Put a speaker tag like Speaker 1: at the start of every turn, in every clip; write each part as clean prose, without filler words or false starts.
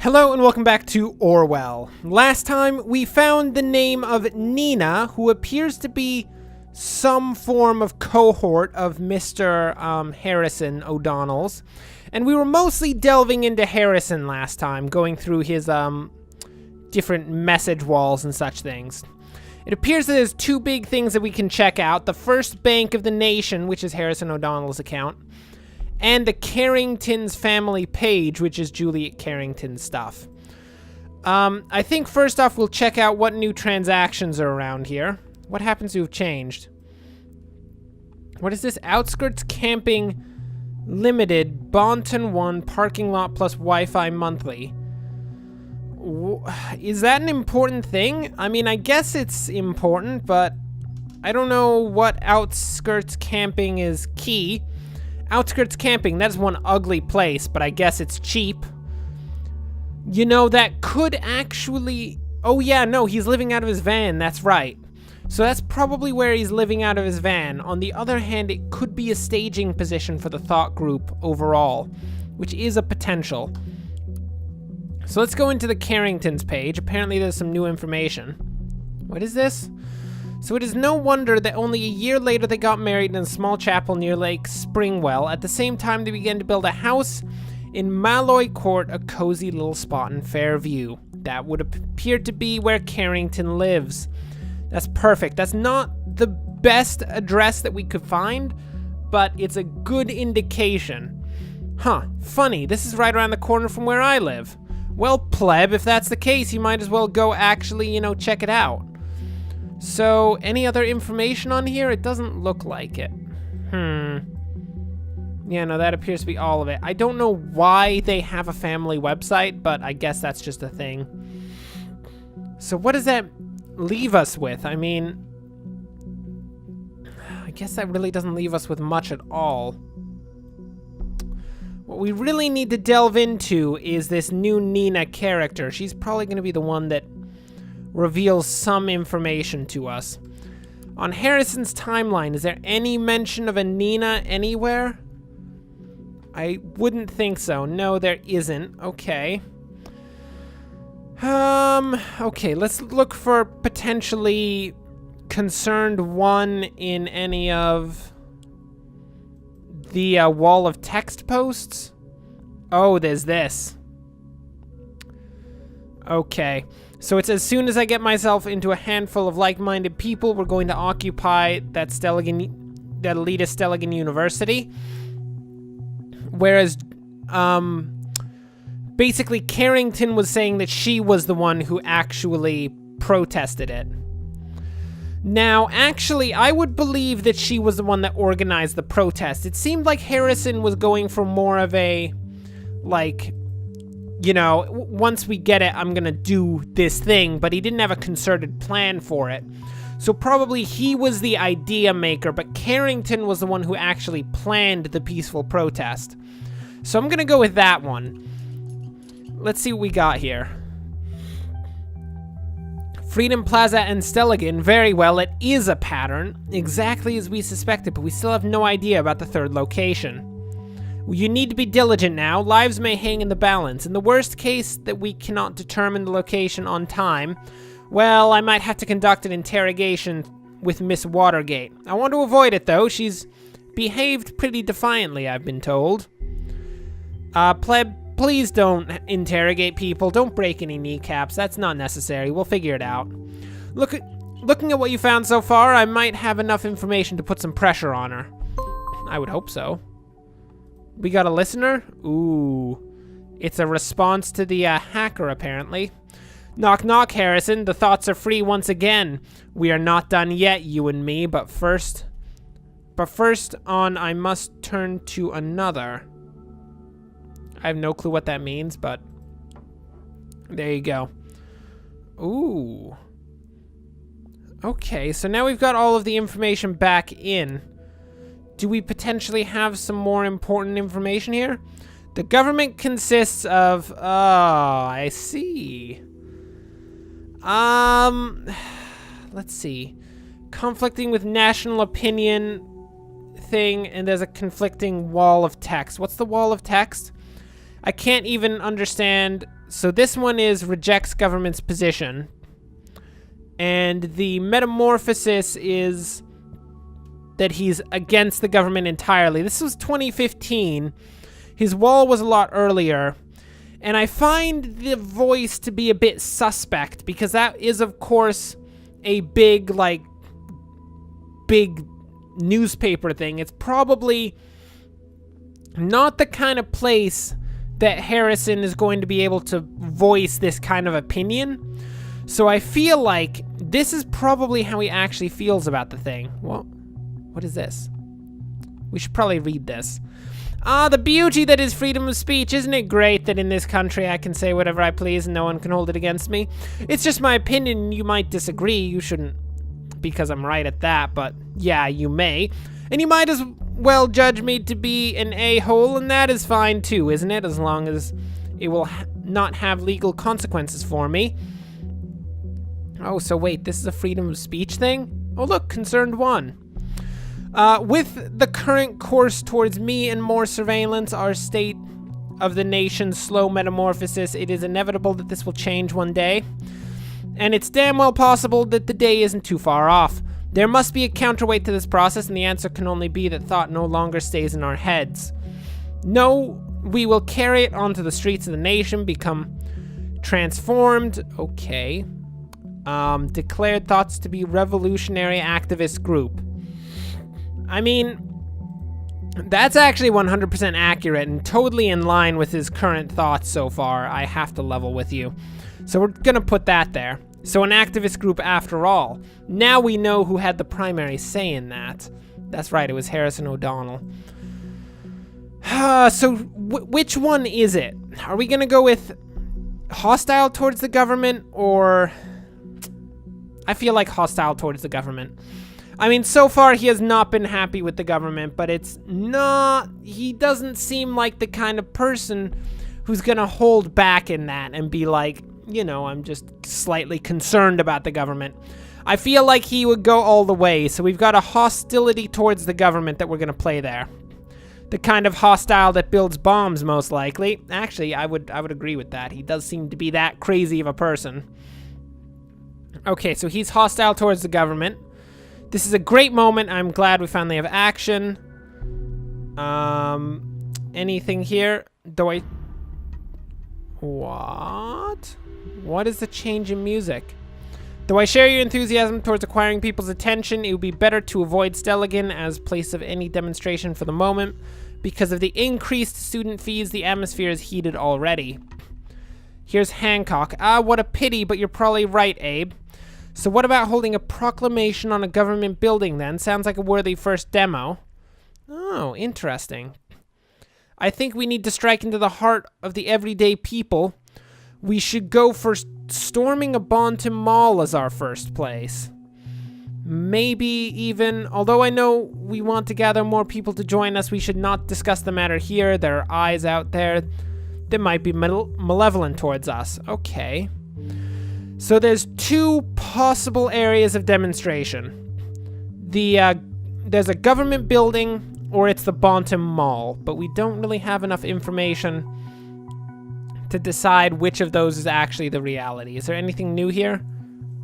Speaker 1: Hello and welcome back to Orwell. Last time we found the name of Nina, who appears to be some form of cohort of Mr. Harrison O'Donnell's. And we were mostly delving into Harrison last time, going through his different message walls and such things. It appears that there's two big things that we can check out. The First Bank of the Nation, which is Harrison O'Donnell's account, and the Carrington's family page, which is Juliet Carrington's stuff. I think first off, we'll check out what new transactions are around here. What happens to have changed? What is this? Outskirts Camping Limited, Bonton 1, parking lot plus Wi-Fi monthly. Is that an important thing? I mean, I guess it's important, but I don't know what Outskirts Camping is key. Outskirts Camping, that's one ugly place, but I guess it's cheap. You know, that could actually... Oh yeah, no, he's living out of his van, that's right. So that's probably where he's living out of his van. On the other hand, it could be a staging position for the thought group overall, which is a potential. So let's go into the Carringtons page. Apparently there's some new information. What is this? So it is no wonder that only a year later they got married in a small chapel near Lake Springwell. At the same time, they began to build a house in Malloy Court, a cozy little spot in Fairview. That would appear to be where Carrington lives. That's perfect. That's not the best address that we could find, but it's a good indication. Huh, funny, this is right around the corner from where I live. Well, Pleb, if that's the case, you might as well go actually, check it out. So, any other information on here? It doesn't look like it. Yeah, no, that appears to be all of it. I don't know why they have a family website, but I guess that's just a thing. So what does that leave us with? I mean, I guess that really doesn't leave us with much at all. What we really need to delve into is this new Nina character. She's probably going to be the one that reveals some information to us. On Harrison's timeline, is there any mention of a Nina anywhere? I wouldn't think so. No, there isn't. Okay. Okay, let's look for potentially concerned one in any of the wall of text posts. Oh, there's this. Okay. So it's as soon as I get myself into a handful of like-minded people, we're going to occupy that elitist Stelligan University. Whereas, basically Carrington was saying that she was the one who actually protested it. Now, actually, I would believe that she was the one that organized the protest. It seemed like Harrison was going for more of a, once we get it, I'm gonna do this thing, but he didn't have a concerted plan for it. So probably he was the idea maker, but Carrington was the one who actually planned the peaceful protest. So I'm gonna go with that one. Let's see what we got here. Freedom Plaza and Stelligan, very well, it is a pattern, exactly as we suspected, but we still have no idea about the third location. You need to be diligent now. Lives may hang in the balance. In the worst case that we cannot determine the location on time, well, I might have to conduct an interrogation with Miss Watergate. I want to avoid it, though. She's behaved pretty defiantly, I've been told. Pleb, please don't interrogate people. Don't break any kneecaps. That's not necessary. We'll figure it out. Looking at what you found so far, I might have enough information to put some pressure on her. I would hope so. We got a listener? Ooh. It's a response to the hacker, apparently. Knock knock, Harrison. The thoughts are free once again. We are not done yet, you and me, but first on, I must turn to another. I have no clue what that means, but there you go. Ooh. Okay, so now we've got all of the information back in. Do we potentially have some more important information here? The government consists of... Oh, I see. Let's see. Conflicting with national opinion thing, and there's a conflicting wall of text. What's the wall of text? I can't even understand So this one is rejects government's position. And the metamorphosis is that he's against the government entirely. This was 2015. His wall was a lot earlier. And I find the voice to be a bit suspect because that is, of course, a big newspaper thing. It's probably not the kind of place that Harrison is going to be able to voice this kind of opinion. So I feel like this is probably how he actually feels about the thing. What is this? We should probably read this. The beauty that is freedom of speech. Isn't it great that in this country I can say whatever I please and no one can hold it against me? It's just my opinion. You might disagree. You shouldn't, because I'm right at that, but yeah, you may. And you might as well judge me to be an a-hole, and that is fine too, isn't it? As long as it will not have legal consequences for me. Oh, so wait, this is a freedom of speech thing? Oh look, Concerned One. With the current course towards me and more surveillance, our state of the nation's slow metamorphosis, it is inevitable that this will change one day. And it's damn well possible that the day isn't too far off. There must be a counterweight to this process, and the answer can only be that thought no longer stays in our heads. No, we will carry it onto the streets of the nation, become transformed. Okay. Declared thoughts to be revolutionary activist group. I mean, that's actually 100% accurate and totally in line with his current thoughts so far. I have to level with you. So we're gonna put that there. So an activist group after all. Now we know who had the primary say in that. That's right, it was Harrison O'Donnell. So which one is it? Are we gonna go with hostile towards the government, or... I feel like hostile towards the government. I mean, so far he has not been happy with the government, but it's not... He doesn't seem like the kind of person who's gonna hold back in that and be like, you know, I'm just slightly concerned about the government. I feel like he would go all the way, so we've got a hostility towards the government that we're gonna play there. The kind of hostile that builds bombs, most likely. Actually, I would agree with that. He does seem to be that crazy of a person. Okay, so he's hostile towards the government. This is a great moment. I'm glad we finally have action. Anything here? What? What is the change in music? Though I share your enthusiasm towards acquiring people's attention, it would be better to avoid Stelligan as place of any demonstration for the moment. Because of the increased student fees, the atmosphere is heated already. Here's Hancock. What a pity, but you're probably right, Abe. So what about holding a proclamation on a government building then? Sounds like a worthy first demo. Oh, interesting. I think we need to strike into the heart of the everyday people. We should go for storming a Bonton Mall as our first place. Maybe even, although I know we want to gather more people to join us, we should not discuss the matter here. There are eyes out there that might be malevolent towards us. Okay. So there's two possible areas of demonstration. There's a government building, or it's the Bonton Mall, but we don't really have enough information to decide which of those is actually the reality. Is there anything new here?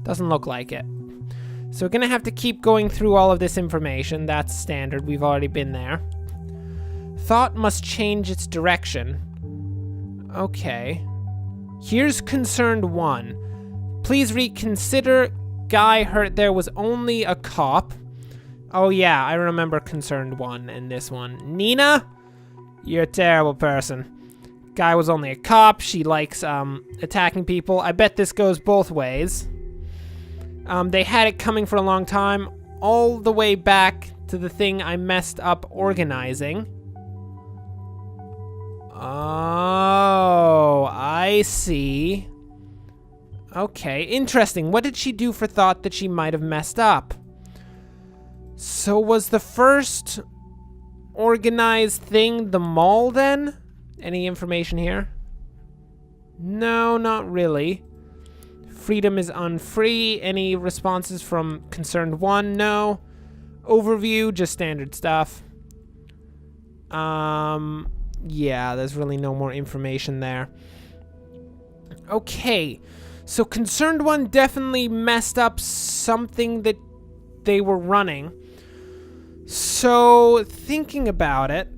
Speaker 1: Doesn't look like it. So we're gonna have to keep going through all of this information. That's standard, we've already been there. Thought must change its direction. Okay. Here's Concerned One. Please reconsider. Guy hurt there was only a cop. Oh yeah, I remember Concerned One and this one. Nina? You're a terrible person. Guy was only a cop. She likes attacking people. I bet this goes both ways. They had it coming for a long time. All the way back to the thing I messed up organizing. Oh, I see. Okay, interesting. What did she do for thought that she might have messed up? So was the first organized thing the mall then? Any information here? No, not really. Freedom is unfree. Any responses from Concerned One? No. Overview, just standard stuff. Yeah, there's really no more information there. Okay. So Concerned One definitely messed up something that they were running. So, thinking about it,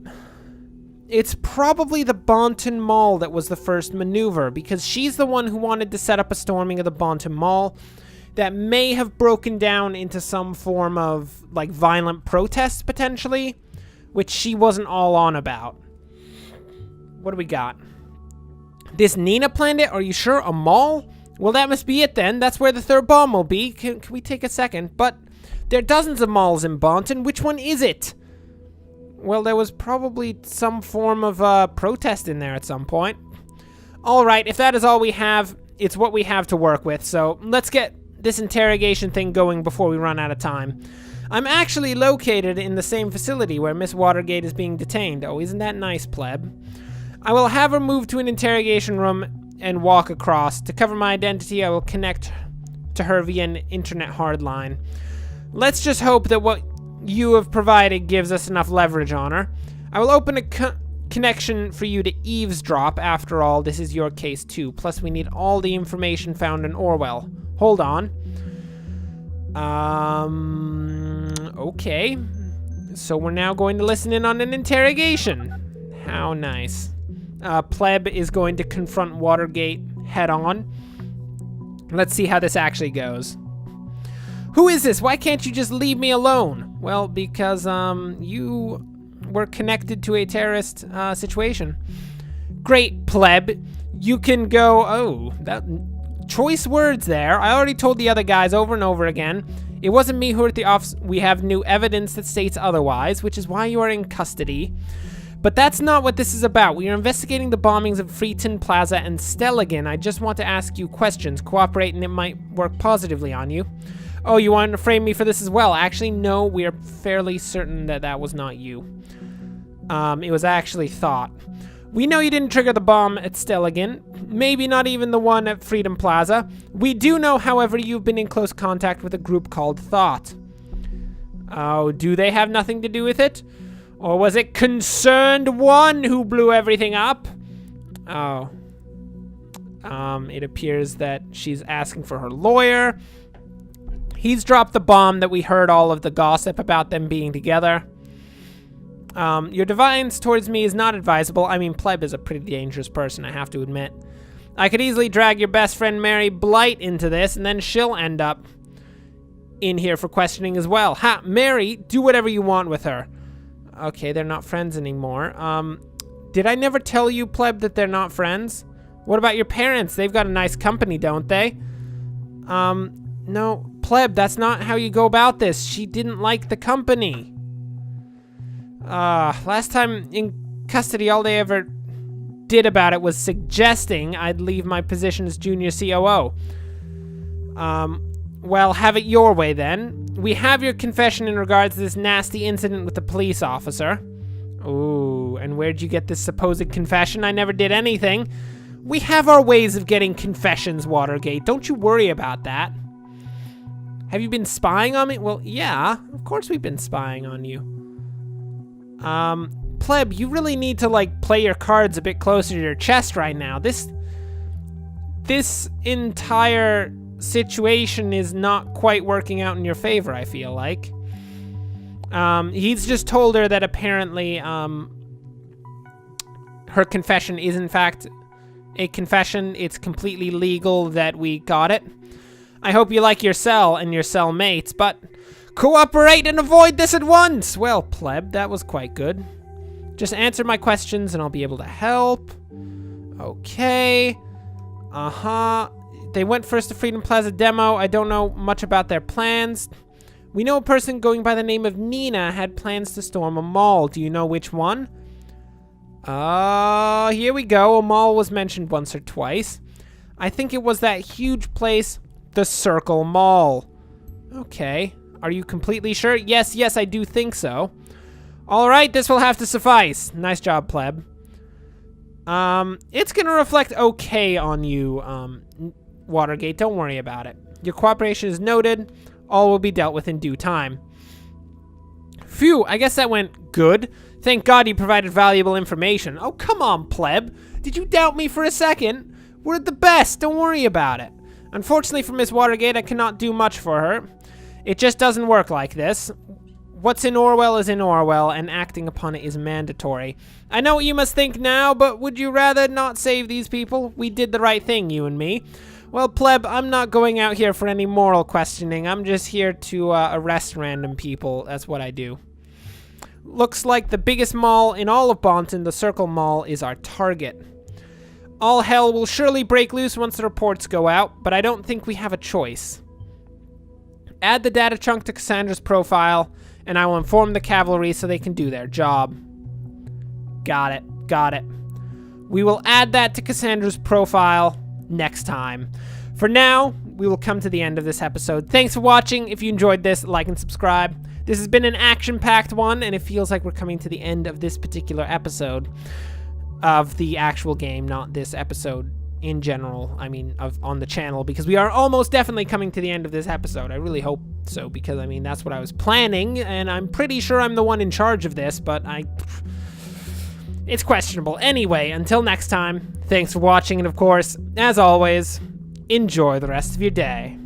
Speaker 1: it's probably the Bonton Mall that was the first maneuver, because she's the one who wanted to set up a storming of the Bonton Mall that may have broken down into some form of, like, violent protest, potentially, which she wasn't all on about. What do we got? This Nina planned it? Are you sure? A mall? Well, that must be it then. That's where the third bomb will be. Can we take a second? But there are dozens of malls in Bonton. Which one is it? Well, there was probably some form of protest in there at some point. All right, if that is all we have, it's what we have to work with. So let's get this interrogation thing going before we run out of time. I'm actually located in the same facility where Miss Watergate is being detained. Oh, isn't that nice, Pleb? I will have her moved to an interrogation room and walk across. To cover my identity, I will connect to her via an internet hardline. Let's just hope that what you have provided gives us enough leverage on her. I will open a connection for you to eavesdrop. After all, this is your case too. Plus, we need all the information found in Orwell. Hold on. Okay. So we're now going to listen in on an interrogation. How nice. Pleb is going to confront Watergate head on. Let's see how this actually goes. Who is this? Why can't you just leave me alone? Well, because, you were connected to a terrorist, situation. Great, Pleb. You can go... Oh, that... Choice words there. I already told the other guys over and over again. It wasn't me who hurt the officer. We have new evidence that states otherwise, which is why you are in custody. But that's not what this is about. We are investigating the bombings of Freeton Plaza and Stelligan. I just want to ask you questions. Cooperate and it might work positively on you. Oh, you want to frame me for this as well? Actually, no, we are fairly certain that that was not you. It was actually Thought. We know you didn't trigger the bomb at Stelligan. Maybe not even the one at Freedom Plaza. We do know, however, you've been in close contact with a group called Thought. Oh, do they have nothing to do with it? Or was it Concerned One who blew everything up? Oh. It appears that she's asking for her lawyer. He's dropped the bomb that we heard all of the gossip about them being together. Your defiance towards me is not advisable. I mean, Pleb is a pretty dangerous person, I have to admit. I could easily drag your best friend Mary Blight into this, and then she'll end up in here for questioning as well. Ha! Mary, do whatever you want with her. Okay, they're not friends anymore. Did I never tell you, Pleb, that they're not friends? What about your parents? They've got a nice company, don't they? No, Pleb, that's not how you go about this. She didn't like the company. Last time in custody, all they ever did about it was suggesting I'd leave my position as junior COO. Well, have it your way then. We have your confession in regards to this nasty incident with the police officer. Ooh, and where'd you get this supposed confession? I never did anything. We have our ways of getting confessions, Watergate. Don't you worry about that. Have you been spying on me? Well, yeah, of course we've been spying on you. Pleb, you really need to, like, play your cards a bit closer to your chest right now. This entire situation is not quite working out in your favor, I feel like. He's just told her that apparently, her confession is in fact a confession. It's completely legal that we got it. I hope you like your cell and your cellmates, but cooperate and avoid this at once! Well, Pleb, that was quite good. Just answer my questions and I'll be able to help. Okay. They went first to Freedom Plaza demo. I don't know much about their plans. We know a person going by the name of Nina had plans to storm a mall. Do you know which one? Here we go. A mall was mentioned once or twice. I think it was that huge place, the Circle Mall. Okay. Are you completely sure? Yes, I do think so. All right, this will have to suffice. Nice job, Pleb. It's gonna reflect okay on you, Watergate. Don't worry about it. Your cooperation is noted. All will be dealt with in due time. Phew, I guess that went good. Thank God you provided valuable information. Oh, come on, Pleb. Did you doubt me for a second? We're the best, don't worry about it. Unfortunately for Miss Watergate, I cannot do much for her. It just doesn't work like this. What's in Orwell is in Orwell, and acting upon it is mandatory. I know what you must think now, but would you rather not save these people? We did the right thing, you and me. Well, Pleb, I'm not going out here for any moral questioning. I'm just here to arrest random people. That's what I do. Looks like the biggest mall in all of Bonton, the Circle Mall, is our target. All hell will surely break loose once the reports go out, but I don't think we have a choice. Add the data chunk to Cassandra's profile, and I will inform the cavalry so they can do their job. Got it. We will add that to Cassandra's profile next time. For now, we will come to the end of this episode. Thanks for watching. If you enjoyed this, like and subscribe. This has been an action-packed one, and it feels like we're coming to the end of this particular episode of the actual game, not this episode in general, I mean, on the channel, because we are almost definitely coming to the end of this episode. I really hope so, because, I mean, that's what I was planning, and I'm pretty sure I'm the one in charge of this, but it's questionable. Anyway, until next time, thanks for watching, and of course, as always, enjoy the rest of your day.